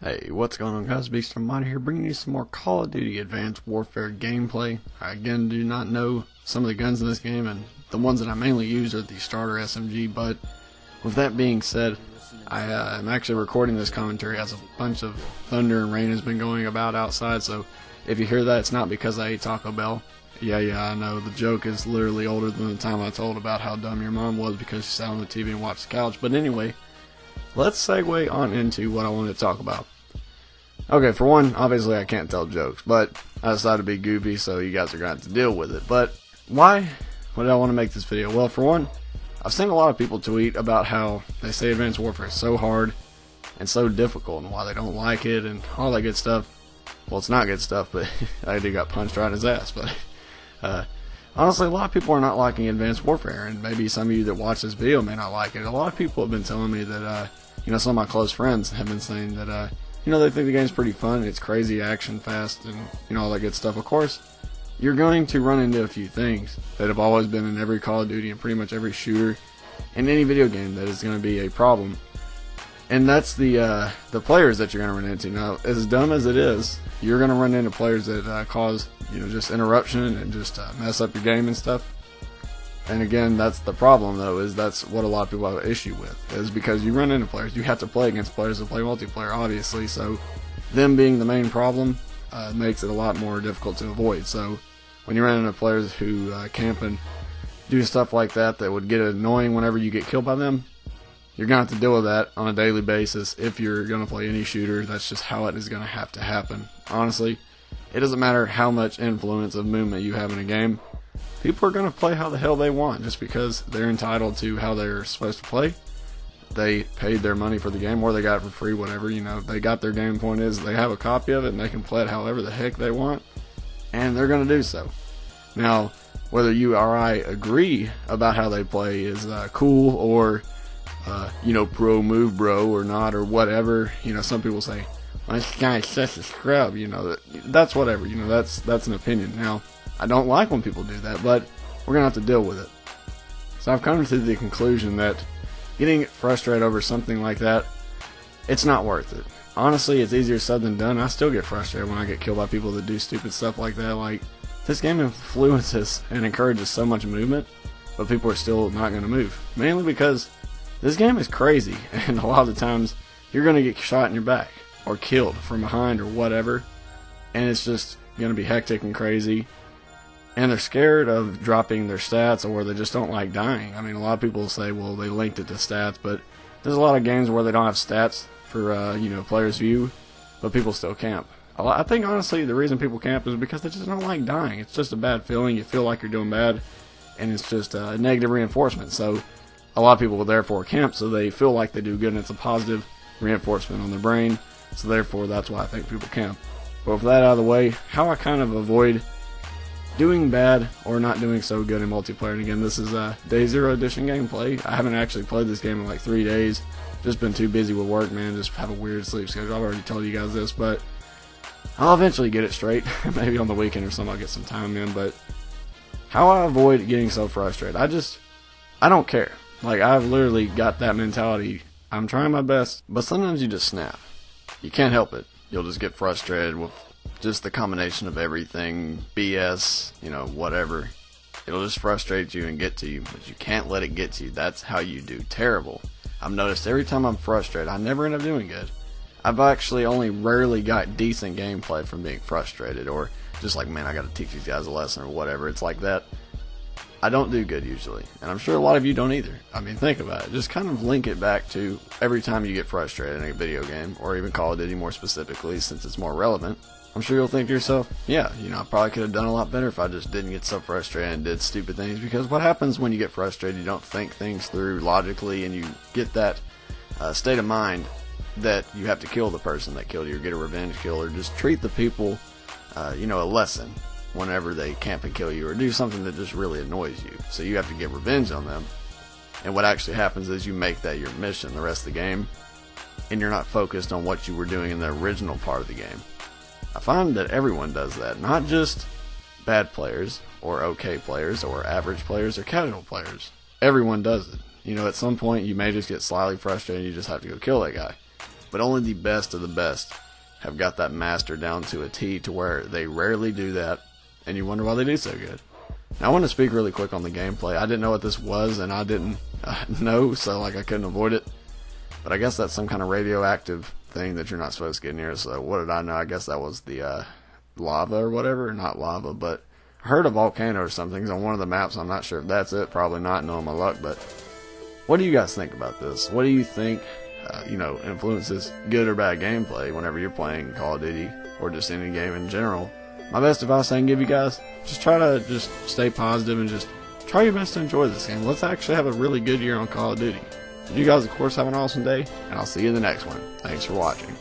Hey, what's going on guys? BeastMod here bringing you some more Call of Duty Advanced Warfare gameplay. I again do not know some of the guns in this game, and the ones that I mainly use are the starter SMG, but with that being said, I am actually recording this commentary as a bunch of thunder and rain has been going about outside, so if you hear that, it's not because I ate Taco Bell. Yeah, I know, the joke is literally older than the time I told about how dumb your mom was because she sat on the TV and watched the couch, but anyway, let's segue on into what I wanted to talk about. Okay, for one, obviously I can't tell jokes, but I decided to be goofy, so you guys are going to have to deal with it. But why would I want to make this video? Well, for one, I've seen a lot of people tweet about how they say Advanced Warfare is so hard and so difficult and why they don't like it and all that good stuff. Well, it's not good stuff, but I did got punched right in his ass. But honestly, a lot of people are not liking Advanced Warfare, and maybe some of you that watch this video may not like it. A lot of people have been telling me that, some of my close friends have been saying that, they think the game's pretty fun. It's crazy, action, fast, and, all that good stuff. Of course, you're going to run into a few things that have always been in every Call of Duty and pretty much every shooter in any video game that is going to be a problem. And that's the players that you're going to run into. Now, as dumb as it is, you're going to run into players that cause, just interruption and just mess up your game and stuff. And again, that's the problem, though, is that's what a lot of people have an issue with, is because you run into players. You have to play against players that play multiplayer, obviously, so them being the main problem makes it a lot more difficult to avoid. So when you run into players who camp and do stuff like that would get annoying whenever you get killed by them, you're going to have to deal with that on a daily basis if you're going to play any shooter. That's just how it is going to have to happen. Honestly, it doesn't matter how much influence of movement you have in a game. People are going to play how the hell they want just because they're entitled to how they're supposed to play. They paid their money for the game, or they got it for free, whatever. They got their game. Point is, they have a copy of it and they can play it however the heck they want, and they're going to do so. Now, whether you or I agree about how they play is cool, or pro move bro or not, or whatever. Some people say, well, this guy's such a scrub. That's whatever. That's an opinion. Now, I don't like when people do that, but we're going to have to deal with it. So I've come to the conclusion that getting frustrated over something like that, it's not worth it. Honestly, it's easier said than done. I still get frustrated when I get killed by people that do stupid stuff like that. Like, this game influences and encourages so much movement, but people are still not going to move. Mainly because this game is crazy, and a lot of the times you're going to get shot in your back or killed from behind or whatever, and it's just going to be hectic and crazy. And they're scared of dropping their stats, or they just don't like dying. I mean, a lot of people say, well, they linked it to stats, but there's a lot of games where they don't have stats for, players' view, but people still camp. I think, honestly, the reason people camp is because they just don't like dying. It's just a bad feeling. You feel like you're doing bad, and it's just a negative reinforcement. So a lot of people will therefore camp, so they feel like they do good, and it's a positive reinforcement on their brain. So therefore, that's why I think people camp. But with that out of the way, how I kind of avoid doing bad or not doing so good in multiplayer. And again, this is Day Zero Edition gameplay. I haven't actually played this game in like 3 days. Just been too busy with work, man. Just have a weird sleep schedule. I've already told you guys this, but I'll eventually get it straight. Maybe on the weekend or something I'll get some time in. But how I avoid getting so frustrated, I don't care. Like, I've literally got that mentality. I'm trying my best, but sometimes you just snap. You can't help it. You'll just get frustrated with just the combination of everything, BS, whatever. It'll just frustrate you and get to you, but you can't let it get to you. That's how you do terrible. I've noticed every time I'm frustrated, I never end up doing good. I've actually only rarely got decent gameplay from being frustrated, or just like, man, I gotta teach these guys a lesson or whatever. It's like that. I don't do good usually, and I'm sure a lot of you don't either. I mean, think about it. Just kind of link it back to every time you get frustrated in a video game, or even Call of Duty more specifically, since it's more relevant. I'm sure you'll think to yourself, yeah, I probably could have done a lot better if I just didn't get so frustrated and did stupid things. Because what happens when you get frustrated, you don't think things through logically, and you get that state of mind that you have to kill the person that killed you, or get a revenge kill, or just treat the people, a lesson whenever they camp and kill you, or do something that just really annoys you. So you have to get revenge on them. And what actually happens is you make that your mission the rest of the game, and you're not focused on what you were doing in the original part of the game. I find that everyone does that, not just bad players, or okay players, or average players, or casual players. Everyone does it. At some point you may just get slightly frustrated and you just have to go kill that guy. but only the best of the best have got that master down to a T, to where they rarely do that, and you wonder why they do so good. Now, I want to speak really quick on the gameplay. I didn't know what this was, and I didn't know, so like I couldn't avoid it. But I guess that's some kind of radioactive thing that you're not supposed to get near. So what did I know? I guess that was the lava or whatever. Not lava, but I heard a volcano or something on one of the maps. I'm not sure if that's it. Probably not, knowing my luck. But what do you guys think about this? What do you think, influences good or bad gameplay whenever you're playing Call of Duty or just any game in general? My best advice I can give you guys, just try to just stay positive and just try your best to enjoy this game. Let's actually have a really good year on Call of Duty. You guys, of course, have an awesome day, and I'll see you in the next one. Thanks for watching.